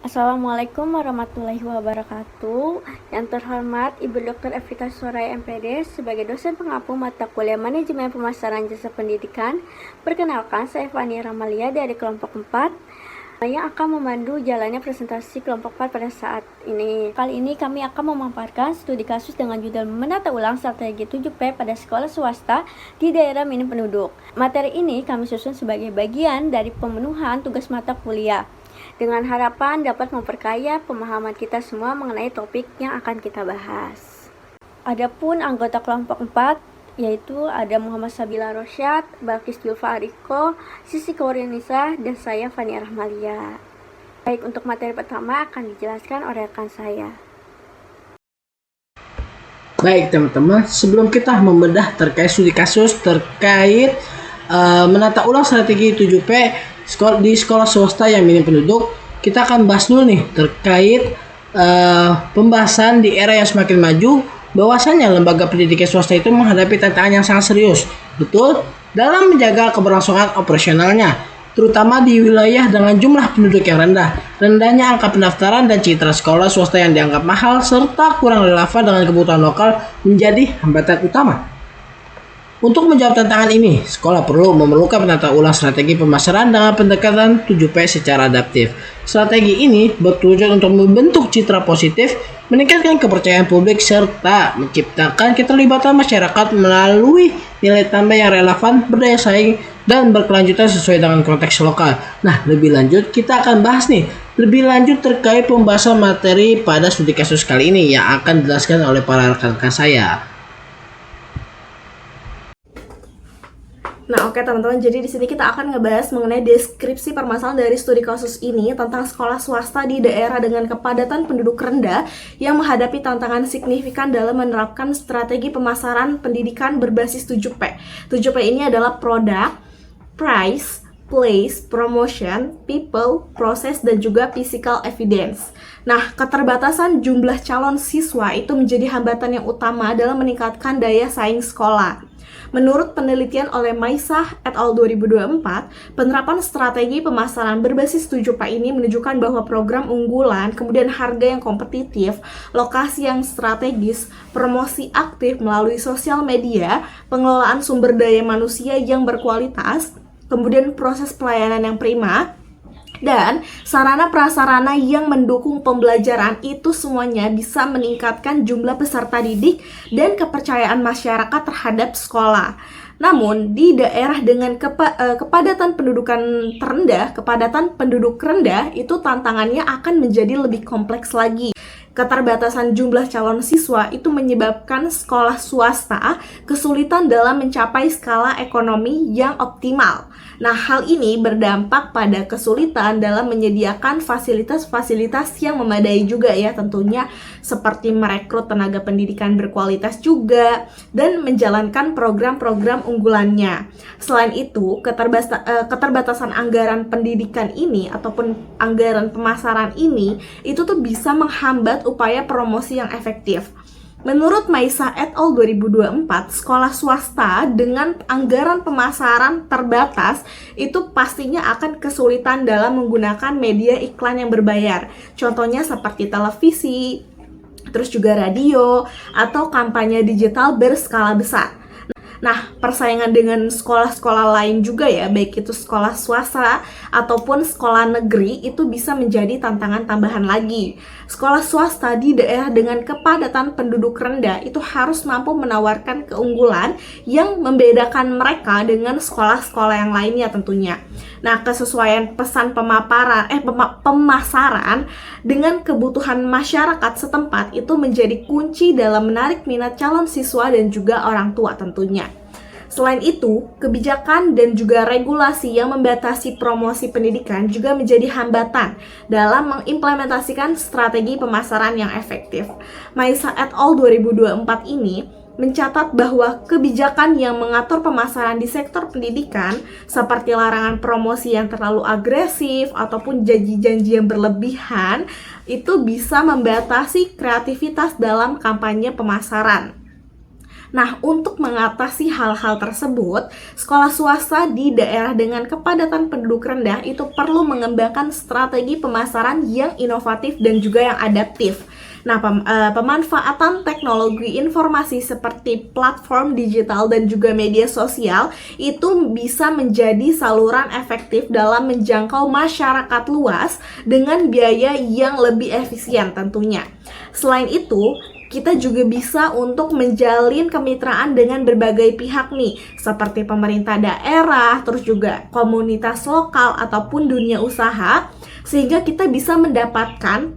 Assalamualaikum warahmatullahi wabarakatuh. Yang terhormat Ibu Dr. Evita Soraya MPD sebagai dosen pengampu mata kuliah Manajemen Pemasaran Jasa Pendidikan. Perkenalkan, saya Fani Ramalia dari kelompok 4 yang akan memandu jalannya presentasi kelompok 4 pada saat ini. Kali ini kami akan memaparkan studi kasus dengan judul menata ulang strategi 7P pada sekolah swasta di daerah minim penduduk. Materi ini kami susun sebagai bagian dari pemenuhan tugas mata kuliah, dengan harapan dapat memperkaya pemahaman kita semua mengenai topik yang akan kita bahas. Adapun anggota kelompok 4 yaitu ada Muhammad Sabila Rosyad, Balkis Julfa Ariko, Sisi Kaurianisa, dan saya Fani Rahmalia. Baik, untuk materi pertama akan dijelaskan oleh rekan saya. Baik teman-teman, sebelum kita membedah terkait studi kasus terkait menata ulang strategi 7P di sekolah swasta yang minim penduduk, kita akan bahas dulu nih terkait pembahasan di era yang semakin maju, bahwasanya lembaga pendidikan swasta itu menghadapi tantangan yang sangat serius, betul, dalam menjaga keberlangsungan operasionalnya, terutama di wilayah dengan jumlah penduduk yang rendah, rendahnya angka pendaftaran dan citra sekolah swasta yang dianggap mahal, serta kurang relevan dengan kebutuhan lokal menjadi hambatan utama. Untuk menjawab tantangan ini, sekolah perlu memerlukan penata ulang strategi pemasaran dengan pendekatan 7P secara adaptif. Strategi ini bertujuan untuk membentuk citra positif, meningkatkan kepercayaan publik, serta menciptakan keterlibatan masyarakat melalui nilai tambah yang relevan, berdaya saing, dan berkelanjutan sesuai dengan konteks lokal. Nah, lebih lanjut kita akan bahas nih lebih lanjut terkait pembahasan materi pada studi kasus kali ini yang akan dijelaskan oleh para rekan-rekan saya. Nah, oke teman-teman, jadi di sini kita akan ngebahas mengenai deskripsi permasalahan dari studi kasus ini tentang sekolah swasta di daerah dengan kepadatan penduduk rendah yang menghadapi tantangan signifikan dalam menerapkan strategi pemasaran pendidikan berbasis 7P. 7P ini adalah product, price, place, promotion, people, process, dan juga physical evidence. Nah, keterbatasan jumlah calon siswa itu menjadi hambatan yang utama dalam meningkatkan daya saing sekolah. Menurut penelitian oleh Maisah et al. 2024, penerapan strategi pemasaran berbasis 7P ini menunjukkan bahwa program unggulan, kemudian harga yang kompetitif, lokasi yang strategis, promosi aktif melalui sosial media, pengelolaan sumber daya manusia yang berkualitas, kemudian proses pelayanan yang prima, dan sarana prasarana yang mendukung pembelajaran itu semuanya bisa meningkatkan jumlah peserta didik dan kepercayaan masyarakat terhadap sekolah. Namun di daerah dengan kepadatan pendudukan terendah, kepadatan penduduk rendah itu tantangannya akan menjadi lebih kompleks lagi. Keterbatasan jumlah calon siswa itu menyebabkan sekolah swasta kesulitan dalam mencapai skala ekonomi yang optimal. Nah, hal ini berdampak pada kesulitan dalam menyediakan fasilitas-fasilitas yang memadai juga ya tentunya, seperti merekrut tenaga pendidikan berkualitas juga dan menjalankan program-program unggulannya. Selain itu, keterbatasan anggaran pendidikan ini ataupun anggaran pemasaran ini itu tuh bisa menghambat upaya promosi yang efektif. Menurut Maisah et al. 2024, sekolah swasta dengan anggaran pemasaran terbatas itu pastinya akan kesulitan dalam menggunakan media iklan yang berbayar. Contohnya seperti televisi, terus juga radio, atau kampanye digital berskala besar. Nah, persaingan dengan sekolah-sekolah lain juga ya, baik itu sekolah swasta ataupun sekolah negeri, itu bisa menjadi tantangan tambahan lagi. Sekolah swasta di daerah dengan kepadatan penduduk rendah itu harus mampu menawarkan keunggulan yang membedakan mereka dengan sekolah-sekolah yang lainnya tentunya. Nah, kesesuaian pesan pemasaran dengan kebutuhan masyarakat setempat itu menjadi kunci dalam menarik minat calon siswa dan juga orang tua tentunya. Selain itu, kebijakan dan juga regulasi yang membatasi promosi pendidikan juga menjadi hambatan dalam mengimplementasikan strategi pemasaran yang efektif. Maisah et al. 2024 ini mencatat bahwa kebijakan yang mengatur pemasaran di sektor pendidikan seperti larangan promosi yang terlalu agresif ataupun janji-janji yang berlebihan itu bisa membatasi kreativitas dalam kampanye pemasaran. Nah, untuk mengatasi hal-hal tersebut, sekolah swasta di daerah dengan kepadatan penduduk rendah itu perlu mengembangkan strategi pemasaran yang inovatif dan juga yang adaptif. Nah, pemanfaatan teknologi informasi seperti platform digital dan juga media sosial itu bisa menjadi saluran efektif dalam menjangkau masyarakat luas dengan biaya yang lebih efisien tentunya. Selain itu, kita juga bisa untuk menjalin kemitraan dengan berbagai pihak nih, seperti pemerintah daerah, terus juga komunitas lokal ataupun dunia usaha, sehingga kita bisa mendapatkan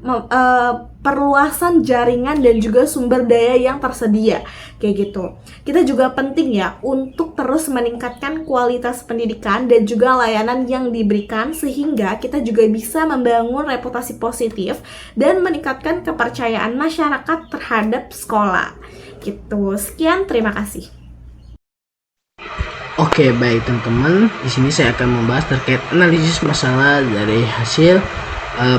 perluasan jaringan dan juga sumber daya yang tersedia kayak gitu. Kita juga penting ya untuk terus meningkatkan kualitas pendidikan dan juga layanan yang diberikan, sehingga kita juga bisa membangun reputasi positif dan meningkatkan kepercayaan masyarakat terhadap sekolah gitu. Sekian, terima kasih. Oke, baik teman-teman. Di sini saya akan membahas terkait analisis masalah dari hasil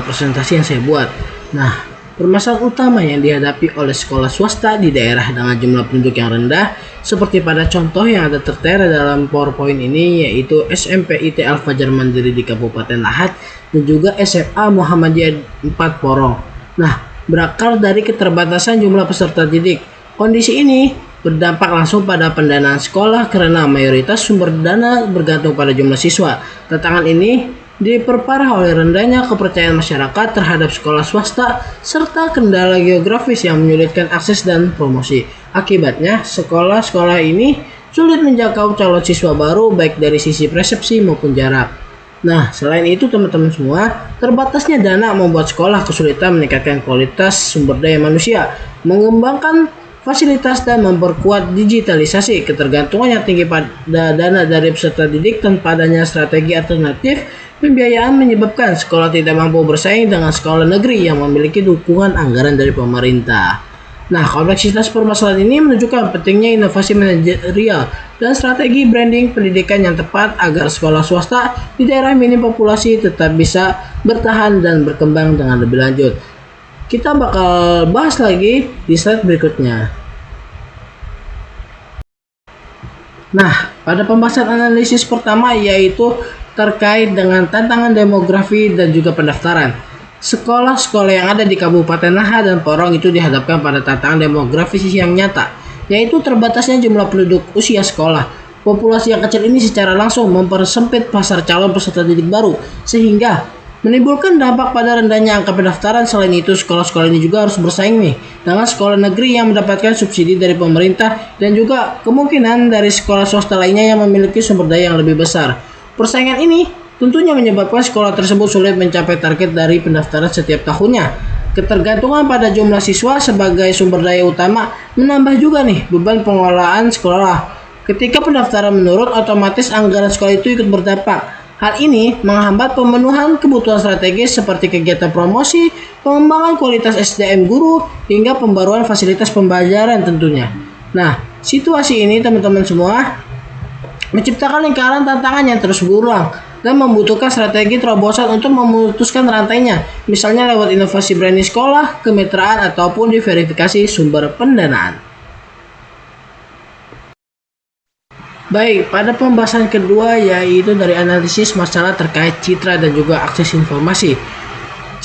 presentasi yang saya buat. Nah, permasalahan utama yang dihadapi oleh sekolah swasta di daerah dengan jumlah penduduk yang rendah, seperti pada contoh yang ada tertera dalam PowerPoint ini, yaitu SMP IT Al-Fajar Mandiri di Kabupaten Lahat dan juga SMA Muhammadiyah 4 Porong. Nah, berakar dari keterbatasan jumlah peserta didik. Kondisi ini berdampak langsung pada pendanaan sekolah karena mayoritas sumber dana bergantung pada jumlah siswa. Tantangan ini diperparah oleh rendahnya kepercayaan masyarakat terhadap sekolah swasta serta kendala geografis yang menyulitkan akses dan promosi. Akibatnya, sekolah-sekolah ini sulit menjangkau calon siswa baru baik dari sisi persepsi maupun jarak. Nah, selain itu teman-teman semua, terbatasnya dana membuat sekolah kesulitan meningkatkan kualitas sumber daya manusia, mengembangkan fasilitas dan memperkuat digitalisasi. Ketergantungan yang tinggi pada dana dari peserta didik tanpa adanya strategi alternatif pembiayaan menyebabkan sekolah tidak mampu bersaing dengan sekolah negeri yang memiliki dukungan anggaran dari pemerintah. Nah, kompleksitas permasalahan ini menunjukkan pentingnya inovasi manajerial dan strategi branding pendidikan yang tepat agar sekolah swasta di daerah minim populasi tetap bisa bertahan dan berkembang dengan lebih lanjut. Kita bakal bahas lagi di slide berikutnya. Nah, pada pembahasan analisis pertama yaitu terkait dengan tantangan demografi dan juga pendaftaran. Sekolah-sekolah yang ada di Kabupaten Lahat dan Porong itu dihadapkan pada tantangan demografis yang nyata, yaitu terbatasnya jumlah penduduk usia sekolah. Populasi yang kecil ini secara langsung mempersempit pasar calon peserta didik baru, sehingga menimbulkan dampak pada rendahnya angka pendaftaran. Selain itu, sekolah-sekolah ini juga harus bersaing nih dengan sekolah negeri yang mendapatkan subsidi dari pemerintah dan juga kemungkinan dari sekolah swasta lainnya yang memiliki sumber daya yang lebih besar. Persaingan ini tentunya menyebabkan sekolah tersebut sulit mencapai target dari pendaftaran setiap tahunnya. Ketergantungan pada jumlah siswa sebagai sumber daya utama menambah juga nih beban pengelolaan sekolah. Ketika pendaftaran menurun, otomatis anggaran sekolah itu ikut berdampak. Hal ini menghambat pemenuhan kebutuhan strategis seperti kegiatan promosi, pengembangan kualitas SDM guru, hingga pembaruan fasilitas pembelajaran tentunya. Nah, situasi ini teman-teman semua menciptakan lingkaran tantangan yang terus berulang dan membutuhkan strategi terobosan untuk memutuskan rantainya, misalnya lewat inovasi branding sekolah, kemitraan, ataupun diverifikasi sumber pendanaan. Baik, pada pembahasan kedua yaitu dari analisis masalah terkait citra dan juga akses informasi.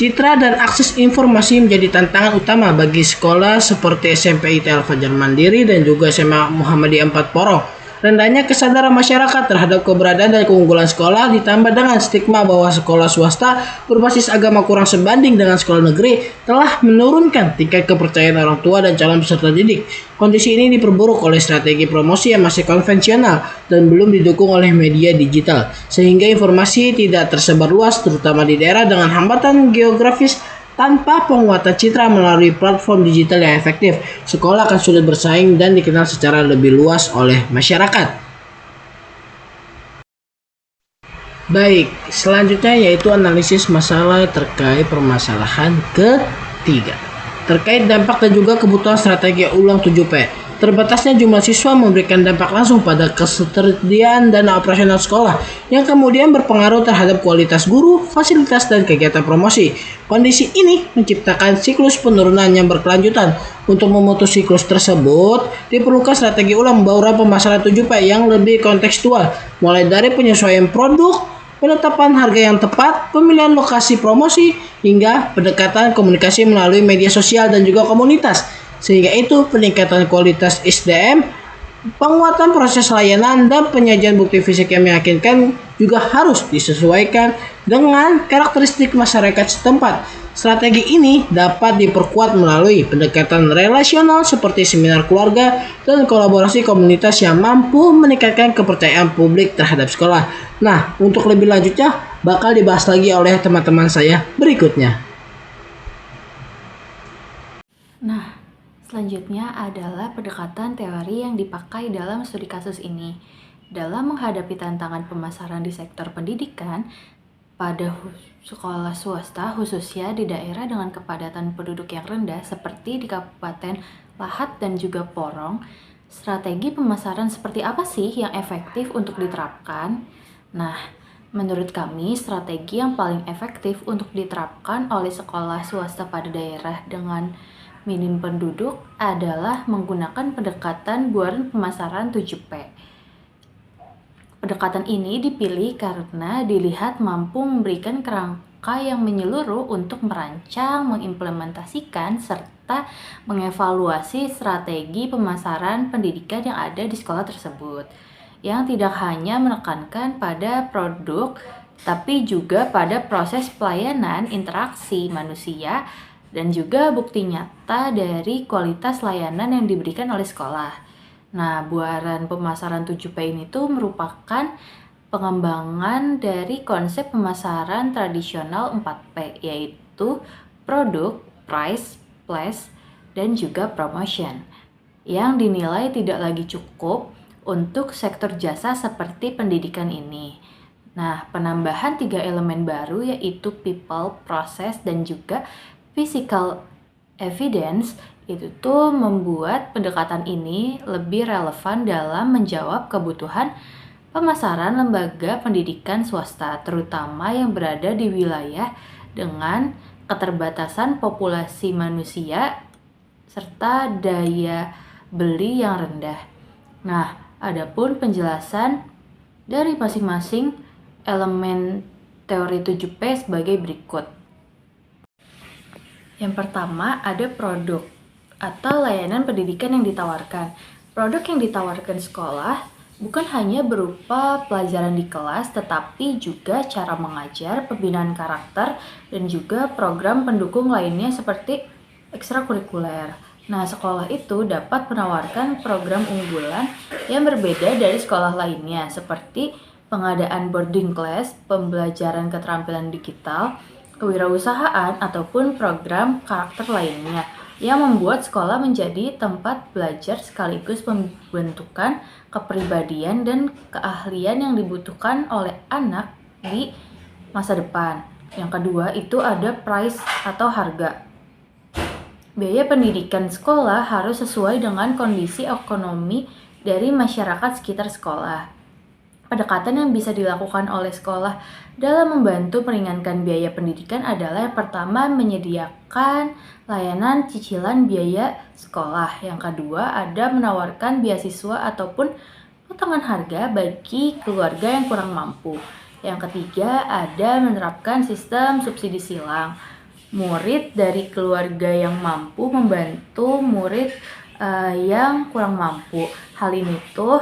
Citra dan akses informasi menjadi tantangan utama bagi sekolah seperti SMP IT Al-Fajar Mandiri dan juga SMA Muhammadiyah 4 Porong. Rendahnya kesadaran masyarakat terhadap keberadaan dan keunggulan sekolah ditambah dengan stigma bahwa sekolah swasta berbasis agama kurang sebanding dengan sekolah negeri telah menurunkan tingkat kepercayaan orang tua dan calon peserta didik. Kondisi ini diperburuk oleh strategi promosi yang masih konvensional dan belum didukung oleh media digital, sehingga informasi tidak tersebar luas terutama di daerah dengan hambatan geografis. Tanpa penguatan citra melalui platform digital yang efektif, sekolah akan sulit bersaing dan dikenal secara lebih luas oleh masyarakat. Baik, selanjutnya yaitu analisis masalah terkait permasalahan ketiga. Terkait dampak dan juga kebutuhan strategi ulang 7P. Terbatasnya jumlah siswa memberikan dampak langsung pada ketersediaan dana operasional sekolah yang kemudian berpengaruh terhadap kualitas guru, fasilitas, dan kegiatan promosi. Kondisi ini menciptakan siklus penurunan yang berkelanjutan. Untuk memutus siklus tersebut, diperlukan strategi ulang bauran pemasaran 7P yang lebih kontekstual, mulai dari penyesuaian produk, penetapan harga yang tepat, pemilihan lokasi promosi, hingga pendekatan komunikasi melalui media sosial dan juga komunitas. Sehingga itu peningkatan kualitas SDM, penguatan proses layanan, dan penyajian bukti fisik yang meyakinkan juga harus disesuaikan dengan karakteristik masyarakat setempat. Strategi ini dapat diperkuat melalui pendekatan relasional seperti seminar keluarga dan kolaborasi komunitas yang mampu meningkatkan kepercayaan publik terhadap sekolah. Nah, untuk lebih lanjutnya bakal dibahas lagi oleh teman-teman saya berikutnya. Nah, selanjutnya adalah pendekatan teori yang dipakai dalam studi kasus ini. Dalam menghadapi tantangan pemasaran di sektor pendidikan, pada sekolah swasta khususnya di daerah dengan kepadatan penduduk yang rendah seperti di Kabupaten Lahat dan juga Porong, strategi pemasaran seperti apa sih yang efektif untuk diterapkan? Nah, menurut kami strategi yang paling efektif untuk diterapkan oleh sekolah swasta pada daerah dengan minim penduduk adalah menggunakan pendekatan buaran pemasaran 7P. Pendekatan ini dipilih karena dilihat mampu memberikan kerangka yang menyeluruh untuk merancang, mengimplementasikan, serta mengevaluasi strategi pemasaran pendidikan yang ada di sekolah tersebut, yang tidak hanya menekankan pada produk, tapi juga pada proses pelayanan, interaksi manusia, dan juga bukti nyata dari kualitas layanan yang diberikan oleh sekolah. Nah, buaran pemasaran 7P ini tuh merupakan pengembangan dari konsep pemasaran tradisional 4P, yaitu produk, price, place, dan juga promotion, yang dinilai tidak lagi cukup untuk sektor jasa seperti pendidikan ini. Nah, penambahan 3 elemen baru yaitu people, process, dan juga physical evidence itu tuh membuat pendekatan ini lebih relevan dalam menjawab kebutuhan pemasaran lembaga pendidikan swasta, terutama yang berada di wilayah dengan keterbatasan populasi manusia serta daya beli yang rendah. Nah, adapun penjelasan dari masing-masing elemen teori 7P sebagai berikut. Yang pertama ada produk atau layanan pendidikan yang ditawarkan. Produk yang ditawarkan sekolah bukan hanya berupa pelajaran di kelas, tetapi juga cara mengajar, pembinaan karakter, dan juga program pendukung lainnya seperti ekstrakurikuler. Nah, sekolah itu dapat menawarkan program unggulan yang berbeda dari sekolah lainnya, seperti pengadaan boarding class, pembelajaran keterampilan digital, kewirausahaan, ataupun program karakter lainnya, yang membuat sekolah menjadi tempat belajar sekaligus pembentukan kepribadian dan keahlian yang dibutuhkan oleh anak di masa depan. Yang kedua itu ada price atau harga. Biaya pendidikan sekolah harus sesuai dengan kondisi ekonomi dari masyarakat sekitar sekolah. Pendekatan yang bisa dilakukan oleh sekolah dalam membantu meringankan biaya pendidikan adalah yang pertama menyediakan layanan cicilan biaya sekolah. Yang kedua ada menawarkan beasiswa ataupun potongan harga bagi keluarga yang kurang mampu. Yang ketiga ada menerapkan sistem subsidi silang. Murid dari keluarga yang mampu membantu murid yang kurang mampu. Hal ini tuh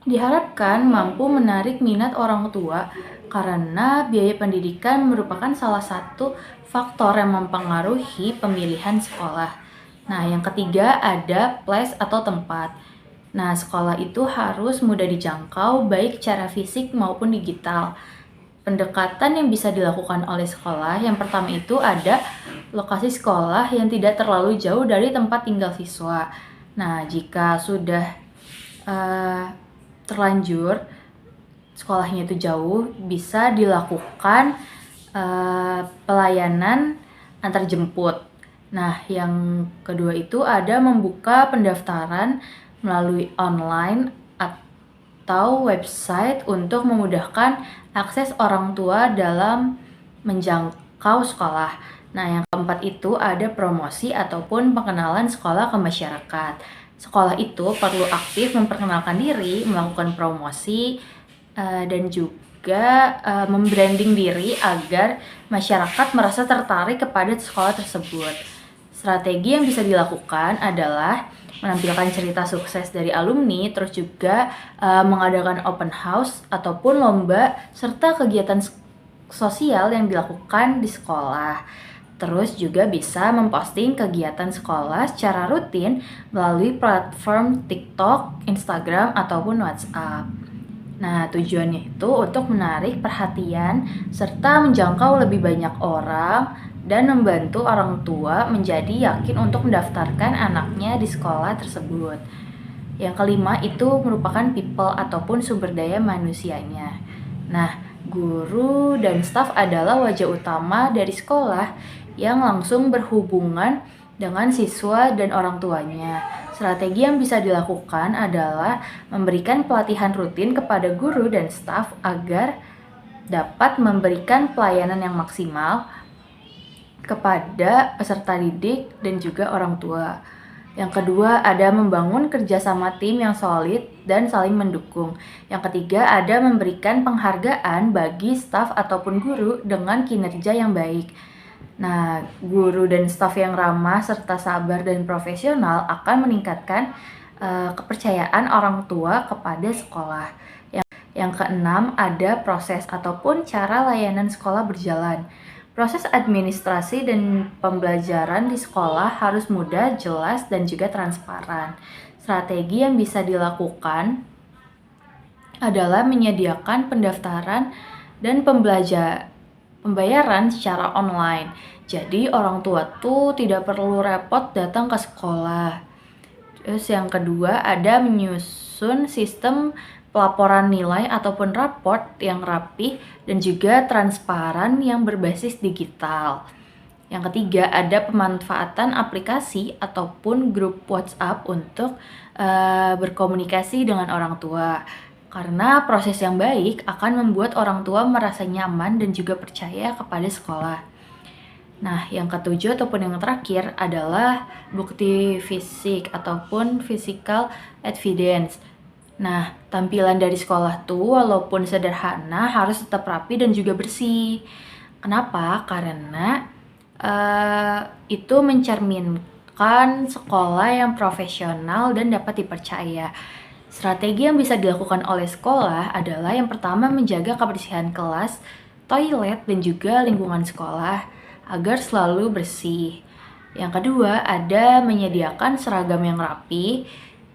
diharapkan mampu menarik minat orang tua karena biaya pendidikan merupakan salah satu faktor yang mempengaruhi pemilihan sekolah. Nah, yang ketiga ada place atau tempat. Nah, sekolah itu harus mudah dijangkau baik secara fisik maupun digital. Pendekatan yang bisa dilakukan oleh sekolah yang pertama itu ada lokasi sekolah yang tidak terlalu jauh dari tempat tinggal siswa. Nah, jika sudah terlanjur sekolahnya itu jauh, bisa dilakukan pelayanan antar jemput. Nah, yang kedua itu ada membuka pendaftaran melalui online atau website untuk memudahkan akses orang tua dalam menjangkau sekolah. Nah, yang keempat itu ada promosi ataupun pengenalan sekolah ke masyarakat. Sekolah itu perlu aktif memperkenalkan diri, melakukan promosi, dan juga membranding diri agar masyarakat merasa tertarik kepada sekolah tersebut. Strategi yang bisa dilakukan adalah menampilkan cerita sukses dari alumni, terus juga mengadakan open house ataupun lomba, serta kegiatan sosial yang dilakukan di sekolah. Terus juga bisa memposting kegiatan sekolah secara rutin melalui platform TikTok, Instagram, ataupun WhatsApp. Nah, tujuannya itu untuk menarik perhatian serta menjangkau lebih banyak orang dan membantu orang tua menjadi yakin untuk mendaftarkan anaknya di sekolah tersebut. Yang kelima itu merupakan people ataupun sumber daya manusianya. Nah, guru dan staf adalah wajah utama dari sekolah yang langsung berhubungan dengan siswa dan orang tuanya. Strategi yang bisa dilakukan adalah memberikan pelatihan rutin kepada guru dan staf agar dapat memberikan pelayanan yang maksimal kepada peserta didik dan juga orang tua. Yang kedua ada membangun kerjasama tim yang solid dan saling mendukung. Yang ketiga ada memberikan penghargaan bagi staf ataupun guru dengan kinerja yang baik. Nah, guru dan staf yang ramah serta sabar dan profesional akan meningkatkan kepercayaan orang tua kepada sekolah. Yang keenam ada proses ataupun cara layanan sekolah berjalan. Proses administrasi dan pembelajaran di sekolah harus mudah, jelas, dan juga transparan. Strategi yang bisa dilakukan adalah menyediakan pendaftaran dan pembayaran secara online. Jadi orang tua tuh tidak perlu repot datang ke sekolah. Terus yang kedua ada menyusun sistem pelaporan nilai ataupun raport yang rapi dan juga transparan yang berbasis digital. Yang ketiga ada pemanfaatan aplikasi ataupun grup WhatsApp untuk berkomunikasi dengan orang tua. Karena proses yang baik akan membuat orang tua merasa nyaman dan juga percaya kepada sekolah. Nah, yang ketujuh ataupun yang terakhir adalah bukti fisik ataupun physical evidence. Nah, tampilan dari sekolah tuh walaupun sederhana harus tetap rapi dan juga bersih. Kenapa? Karena itu mencerminkan sekolah yang profesional dan dapat dipercaya. Strategi yang bisa dilakukan oleh sekolah adalah yang pertama menjaga kebersihan kelas, toilet, dan juga lingkungan sekolah agar selalu bersih. Yang kedua ada menyediakan seragam yang rapi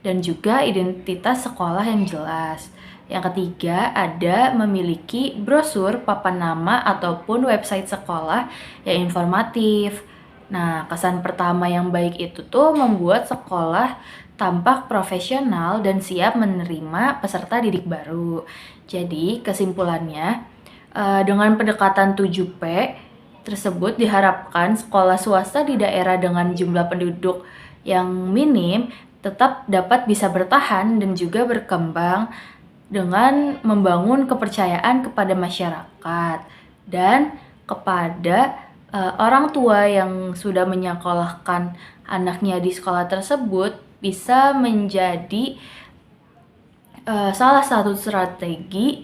dan juga identitas sekolah yang jelas. Yang ketiga ada memiliki brosur, papan nama, ataupun website sekolah yang informatif. Nah, kesan pertama yang baik itu tuh membuat sekolah tampak profesional dan siap menerima peserta didik baru. Jadi, kesimpulannya, dengan pendekatan 7P tersebut diharapkan sekolah swasta di daerah dengan jumlah penduduk yang minim tetap dapat bisa bertahan dan juga berkembang dengan membangun kepercayaan kepada masyarakat dan kepada orang tua yang sudah menyekolahkan anaknya di sekolah tersebut bisa menjadi salah satu strategi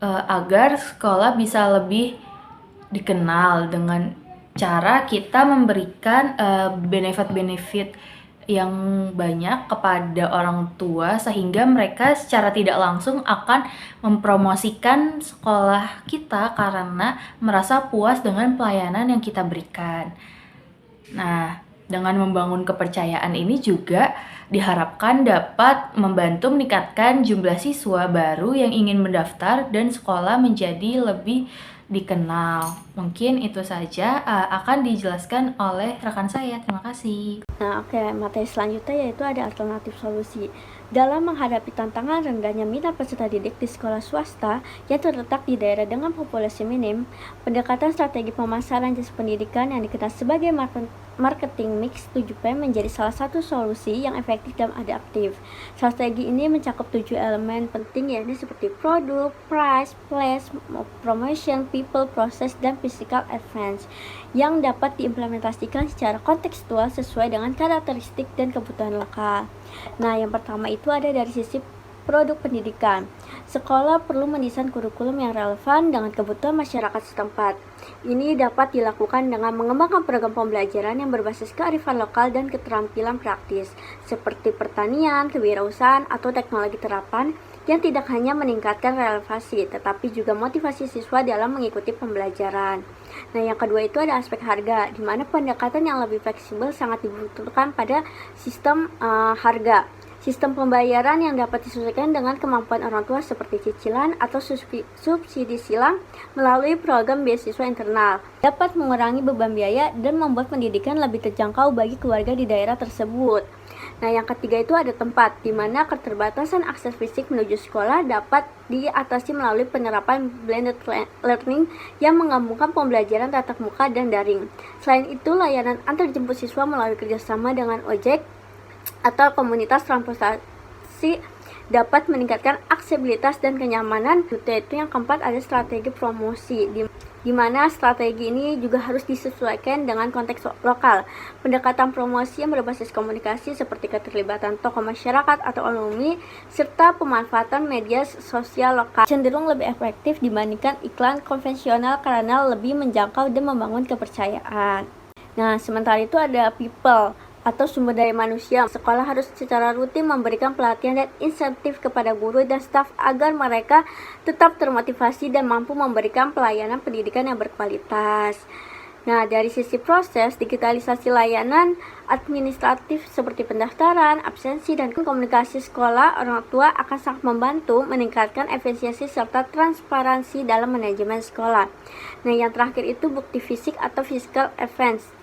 agar sekolah bisa lebih dikenal dengan cara kita memberikan benefit-benefit yang banyak kepada orang tua sehingga mereka secara tidak langsung akan mempromosikan sekolah kita karena merasa puas dengan pelayanan yang kita berikan. Nah, dengan membangun kepercayaan ini juga diharapkan dapat membantu meningkatkan jumlah siswa baru yang ingin mendaftar dan sekolah menjadi lebih dikenal. Mungkin itu saja akan dijelaskan oleh rekan saya. Terima kasih. Nah, oke, materi selanjutnya yaitu ada alternatif solusi. Dalam menghadapi tantangan rendahnya minat peserta didik di sekolah swasta yang terletak di daerah dengan populasi minim, pendekatan strategi pemasaran jasa pendidikan yang dikenal sebagai marketing mix 7P menjadi salah satu solusi yang efektif dan adaptif. Strategi ini mencakup 7 elemen penting yaitu seperti produk, price, place, promotion, people, process, dan physical advance yang dapat diimplementasikan secara kontekstual sesuai dengan karakteristik dan kebutuhan lokal. Nah, yang pertama itu ada dari sisi produk pendidikan. Sekolah perlu mendesain kurikulum yang relevan dengan kebutuhan masyarakat setempat. Ini dapat dilakukan dengan mengembangkan program pembelajaran yang berbasis kearifan lokal dan keterampilan praktis, seperti pertanian, kewirausahaan, atau teknologi terapan yang tidak hanya meningkatkan relevansi, tetapi juga motivasi siswa dalam mengikuti pembelajaran. Nah, yang kedua itu ada aspek harga, di mana pendekatan yang lebih fleksibel sangat dibutuhkan pada sistem harga. Sistem pembayaran yang dapat disesuaikan dengan kemampuan orang tua seperti cicilan atau subsidi silang melalui program beasiswa internal dapat mengurangi beban biaya dan membuat pendidikan lebih terjangkau bagi keluarga di daerah tersebut. Nah, yang ketiga itu ada tempat, di mana keterbatasan akses fisik menuju sekolah dapat diatasi melalui penerapan blended learning yang menggabungkan pembelajaran tatap muka dan daring. Selain itu, layanan antarjemput siswa melalui kerjasama dengan ojek atau komunitas transportasi dapat meningkatkan aksesibilitas dan kenyamanan. Itu yang keempat ada strategi promosi, di mana strategi ini juga harus disesuaikan dengan konteks lokal. Pendekatan promosi yang berbasis komunikasi seperti keterlibatan tokoh masyarakat atau alumni serta pemanfaatan media sosial lokal cenderung lebih efektif dibandingkan iklan konvensional karena lebih menjangkau dan membangun kepercayaan. Nah, sementara itu ada people atau sumber daya manusia. Sekolah harus secara rutin memberikan pelatihan dan insentif kepada guru dan staf agar mereka tetap termotivasi dan mampu memberikan pelayanan pendidikan yang berkualitas. Nah, dari sisi proses, digitalisasi layanan administratif seperti pendaftaran, absensi, dan komunikasi sekolah orang tua akan sangat membantu meningkatkan efisiensi serta transparansi dalam manajemen sekolah. Nah, yang terakhir itu bukti fisik atau physical evidence.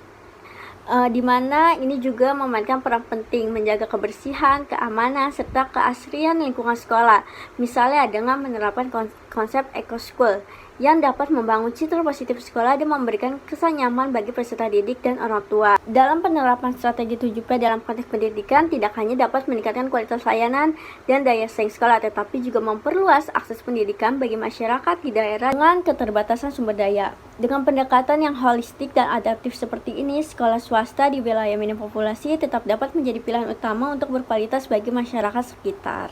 Di mana ini juga memainkan peran penting menjaga kebersihan, keamanan, serta keasrian lingkungan sekolah. Misalnya dengan menerapkan konsep eco school yang dapat membangun citra positif sekolah dan memberikan kesan nyaman bagi peserta didik dan orang tua. Dalam penerapan strategi 7P dalam konteks pendidikan tidak hanya dapat meningkatkan kualitas layanan dan daya saing sekolah, tetapi juga memperluas akses pendidikan bagi masyarakat di daerah dengan keterbatasan sumber daya. Dengan pendekatan yang holistik dan adaptif seperti ini, sekolah swasta di wilayah minim populasi tetap dapat menjadi pilihan utama untuk berkualitas bagi masyarakat sekitar.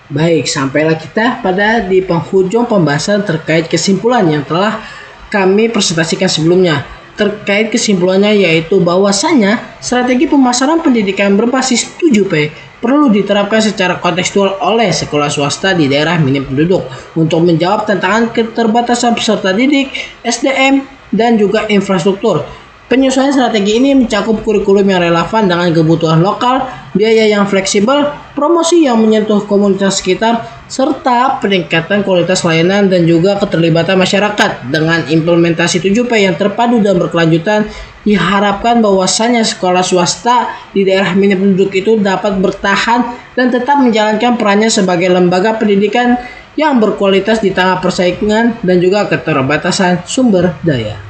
Baik, sampailah kita pada di penghujung pembahasan terkait kesimpulan yang telah kami presentasikan sebelumnya. Terkait kesimpulannya yaitu bahwasanya strategi pemasaran pendidikan berbasis 7P perlu diterapkan secara kontekstual oleh sekolah swasta di daerah minim penduduk untuk menjawab tantangan keterbatasan peserta didik, SDM, dan juga infrastruktur. Penyusunan strategi ini mencakup kurikulum yang relevan dengan kebutuhan lokal, biaya yang fleksibel, promosi yang menyentuh komunitas sekitar, serta peningkatan kualitas layanan dan juga keterlibatan masyarakat. Dengan implementasi 7P yang terpadu dan berkelanjutan, diharapkan bahwasannya sekolah swasta di daerah minim penduduk itu dapat bertahan dan tetap menjalankan perannya sebagai lembaga pendidikan yang berkualitas di tengah persaingan dan juga keterbatasan sumber daya.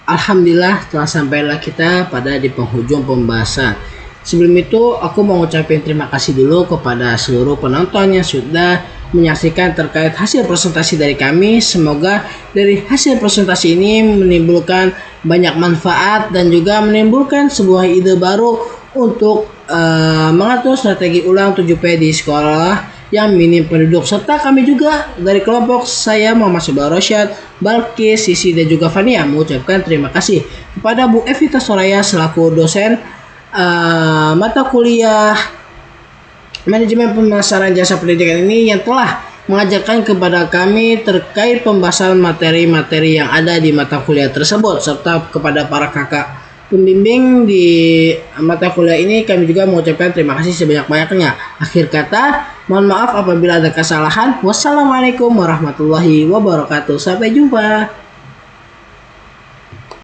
Alhamdulillah telah sampailah kita pada di penghujung pembahasan. Sebelum itu aku mau ngucapin terima kasih dulu kepada seluruh penonton yang sudah menyaksikan terkait hasil presentasi dari kami. Semoga dari hasil presentasi ini menimbulkan banyak manfaat dan juga menimbulkan sebuah ide baru untuk mengatur strategi ulang 7P di sekolah yang minim penduduk. Serta kami juga dari kelompok saya Muhammad Subah Rosyad, Balkis, Sisi, dan juga Fania mengucapkan terima kasih kepada Bu Evita Soraya selaku dosen mata kuliah manajemen pemasaran jasa pendidikan ini yang telah mengajarkan kepada kami terkait pembahasan materi-materi yang ada di mata kuliah tersebut, serta kepada para kakak pembimbing di mata kuliah ini, kami juga mengucapkan terima kasih sebanyak-banyaknya. Akhir kata, mohon maaf apabila ada kesalahan. Wassalamualaikum warahmatullahi wabarakatuh. Sampai jumpa.